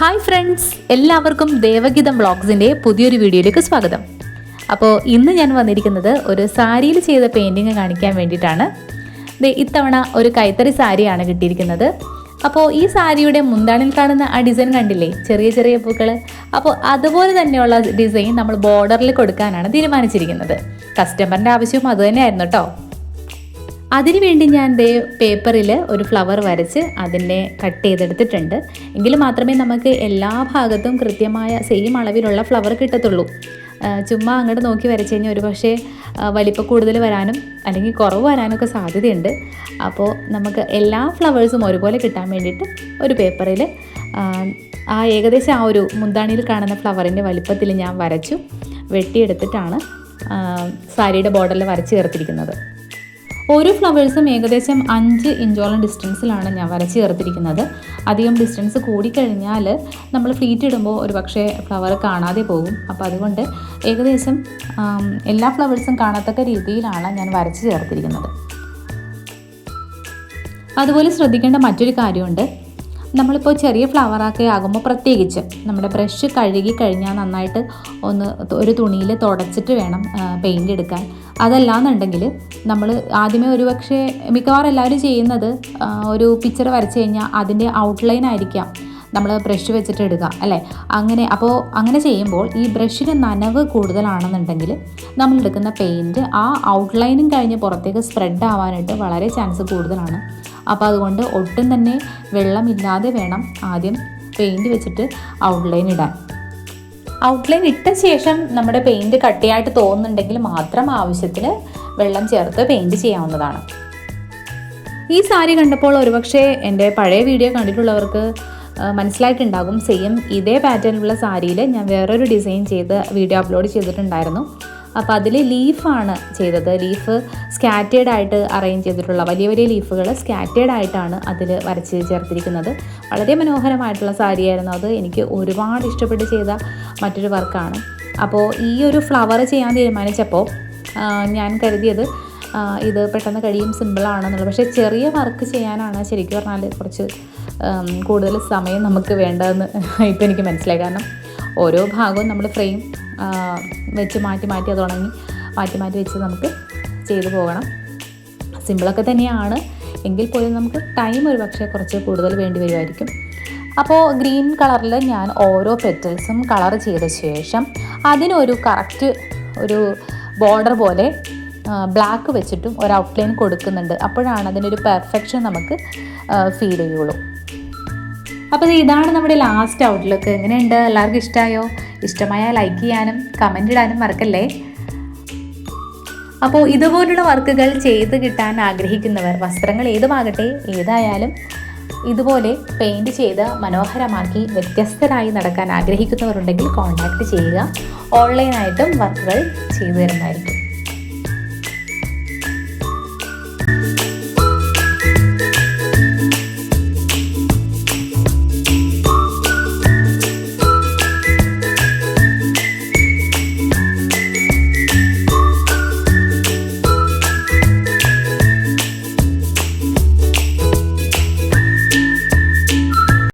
Hi friends, എല്ലാവർക്കും ദേവഗീതം വ്ളോഗ്സിൻ്റെ പുതിയൊരു വീഡിയോയിലേക്ക് സ്വാഗതം. അപ്പോൾ ഇന്ന് ഞാൻ വന്നിരിക്കുന്നത് ഒരു സാരിയിൽ ചെയ്ത പെയിൻറ്റിങ് കാണിക്കാൻ വേണ്ടിയിട്ടാണ്. ഇത്തവണ ഒരു കൈത്തറി സാരിയാണ് കിട്ടിയിരിക്കുന്നത്. അപ്പോൾ ഈ സാരിയുടെ മുന്താണിൽ കാണുന്ന ആ ഡിസൈൻ കണ്ടില്ലേ, ചെറിയ ചെറിയ പൂക്കൾ. അപ്പോൾ അതുപോലെ തന്നെയുള്ള ഡിസൈൻ നമ്മൾ ബോർഡറിൽ കൊടുക്കാനാണ് തീരുമാനിച്ചിരിക്കുന്നത്. കസ്റ്റമറിൻ്റെ ആവശ്യവും അതുതന്നെയായിരുന്നു കേട്ടോ. അതിനുവേണ്ടി ഞാൻ പേപ്പറിൽ ഒരു ഫ്ലവർ വരച്ച് അതിനെ കട്ട് ചെയ്തെടുത്തിട്ടുണ്ട്. എങ്കിൽ മാത്രമേ നമുക്ക് എല്ലാ ഭാഗത്തും കൃത്യമായ സെയിം അളവിലുള്ള ഫ്ലവർ കിട്ടത്തുള്ളൂ. ചുമ്മാ അങ്ങോട്ട് നോക്കി വരച്ച് കഴിഞ്ഞാൽ ഒരു പക്ഷേ വലിപ്പം കൂടുതൽ വരാനും അല്ലെങ്കിൽ കുറവ് വരാനൊക്കെ സാധ്യതയുണ്ട്. അപ്പോൾ നമുക്ക് എല്ലാ ഫ്ലവേഴ്സും ഒരുപോലെ കിട്ടാൻ വേണ്ടിയിട്ട് ഒരു പേപ്പറിൽ ഏകദേശം ആ ഒരു മുന്താണിയിൽ കാണുന്ന ഫ്ലവറിൻ്റെ വലിപ്പത്തിൽ ഞാൻ വരച്ചു വെട്ടിയെടുത്തിട്ടാണ് സാരിയുടെ ബോർഡറിൽ വരച്ച് ചേർത്തിരിക്കുന്നത്. ഓരോ ഫ്ലവേഴ്സും ഏകദേശം 5 ഇഞ്ചോളം ഡിസ്റ്റൻസിലാണ് ഞാൻ വരച്ച് ചേർത്തിരിക്കുന്നത്. അധികം ഡിസ്റ്റൻസ് കൂടിക്കഴിഞ്ഞാൽ നമ്മൾ ഫ്ലീറ്റ് ഇടുമ്പോൾ ഒരു പക്ഷേ ഫ്ലവർ കാണാതെ പോകും. അപ്പോൾ അതുകൊണ്ട് ഏകദേശം എല്ലാ ഫ്ലവേഴ്സും കാണത്തക്ക രീതിയിലാണ് ഞാൻ വരച്ച് ചേർത്തിരിക്കുന്നത്. അതുപോലെ ശ്രദ്ധിക്കേണ്ട മറ്റൊരു കാര്യമുണ്ട്. നമ്മളിപ്പോൾ ചെറിയ ഫ്ലവറൊക്കെ ആകുമ്പോൾ പ്രത്യേകിച്ച് നമ്മുടെ ബ്രഷ് കഴുകി കഴിഞ്ഞാൽ നന്നായിട്ട് ഒരു തുണിയിൽ തുടച്ചിട്ട് വേണം പെയിൻ്റ് എടുക്കാൻ. അതല്ലാന്നുണ്ടെങ്കിൽ നമ്മൾ ആദ്യമേ ഒരു പക്ഷേ മിക്കവാറും എല്ലാവരും ചെയ്യുന്നത് ഒരു പിക്ചർ വരച്ച് കഴിഞ്ഞാൽ അതിൻ്റെ ഔട്ട്ലൈൻ ആയിരിക്കാം നമ്മൾ ബ്രഷ് വെച്ചിട്ട് ഇടുക അല്ലേ. അങ്ങനെ ചെയ്യുമ്പോൾ ഈ ബ്രഷിന് നനവ് കൂടുതലാണെന്നുണ്ടെങ്കിൽ നമ്മൾ എടുക്കുന്ന പെയിൻറ്റ് ആ ഔട്ട്ലൈനും കഴിഞ്ഞ് പുറത്തേക്ക് സ്പ്രെഡ് ആവാനായിട്ട് വളരെ ചാൻസ് കൂടുതലാണ്. അപ്പോൾ അതുകൊണ്ട് ഒട്ടും തന്നെ വെള്ളമില്ലാതെ വേണം ആദ്യം പെയിൻറ്റ് വെച്ചിട്ട് ഔട്ട്ലൈൻ ഇടാൻ. ഔട്ട്ലൈൻ ഇട്ട ശേഷം നമ്മുടെ പെയിൻറ്റ് കട്ടിയായിട്ട് തോന്നുന്നുണ്ടെങ്കിൽ മാത്രം ആവശ്യത്തിന് വെള്ളം ചേർത്ത് പെയിൻറ്റ് ചെയ്യാവുന്നതാണ്. ഈ സാരി കണ്ടപ്പോൾ ഒരുപക്ഷെ എൻ്റെ പഴയ വീഡിയോ കണ്ടിട്ടുള്ളവർക്ക് മനസ്സിലായിട്ടുണ്ടാകും. സെയിം ഇതേ പാറ്റേണിലുള്ള സാരിയിൽ ഞാൻ വേറൊരു ഡിസൈൻ ചെയ്ത് വീഡിയോ അപ്ലോഡ് ചെയ്തിട്ടുണ്ടായിരുന്നു. അപ്പോൾ അതിൽ ലീഫാണ് ചെയ്തത്. ലീഫ് സ്കാറ്റേഡ് ആയിട്ട് അറേഞ്ച് ചെയ്തിട്ടുള്ള വലിയ വലിയ ലീഫുകൾ സ്കാറ്റേഡ് ആയിട്ടാണ് അതിൽ വരച്ച് ചേർത്തിരിക്കുന്നത്. വളരെ മനോഹരമായിട്ടുള്ള സാരിയായിരുന്നു അത്. എനിക്ക് ഒരുപാട് ഇഷ്ടപ്പെട്ട് ചെയ്ത മറ്റൊരു വർക്കാണ്. അപ്പോൾ ഈ ഒരു ഫ്ലവർ ചെയ്യാൻ തീരുമാനിച്ചപ്പോൾ ഞാൻ കരുതിയത് ഇത് പെട്ടെന്ന് കഴിയും, സിമ്പിളാണെന്നുള്ളത്. പക്ഷേ ചെറിയ വർക്ക് ചെയ്യാനാണ് ശരിക്കും പറഞ്ഞാൽ കുറച്ച് കൂടുതൽ സമയം നമുക്ക് വേണ്ടതെന്ന് ഇപ്പോൾ എനിക്ക് മനസ്സിലായി. കാരണം ഓരോ ഭാഗവും നമ്മൾ ഫ്രെയിം വെച്ച് മാറ്റി അത് ഉണങ്ങി മാറ്റി വെച്ച് നമുക്ക് ചെയ്തു പോകണം. സിമ്പിളൊക്കെ തന്നെയാണ്, എങ്കിൽ പോലും നമുക്ക് ടൈം ഒരു പക്ഷേ കുറച്ച് കൂടുതൽ വേണ്ടി വരുമായിരിക്കും. അപ്പോൾ ഗ്രീൻ കളറിൽ ഞാൻ ഓരോ പെറ്റൽസും കളർ ചെയ്ത ശേഷം അതിനൊരു കറക്റ്റ് ഒരു ബോർഡർ പോലെ ബ്ലാക്ക് വെച്ചിട്ടും ഒരു ഔട്ട്ലൈൻ കൊടുക്കുന്നുണ്ട്. അപ്പോഴാണ് അതിനൊരു പെർഫെക്ഷൻ നമുക്ക് ഫീൽ ചെയ്യുള്ളൂ. അപ്പോൾ ഇതാണ് നമ്മുടെ ലാസ്റ്റ് ഔട്ട്ലുക്ക്. എങ്ങനെയുണ്ട്? എല്ലാവർക്കും ഇഷ്ടമായോ? ഇഷ്ടമായാൽ ലൈക്ക് ചെയ്യാനും കമൻ്റ് ഇടാനും മറക്കല്ലേ. അപ്പോൾ ഇതുപോലുള്ള വർക്കുകൾ ചെയ്ത് കിട്ടാൻ ആഗ്രഹിക്കുന്നവർ, വസ്ത്രങ്ങൾ ഏതുമാകട്ടെ ഏതായാലും ഇതുപോലെ പെയിൻറ് ചെയ്ത് മനോഹരമാക്കി വ്യത്യസ്തരായി നടക്കാൻ ആഗ്രഹിക്കുന്നവരുണ്ടെങ്കിൽ കോൺടാക്റ്റ് ചെയ്യുക. ഓൺലൈനായിട്ടും വർക്കുകൾ ചെയ്തു തരുന്നതായിരിക്കും.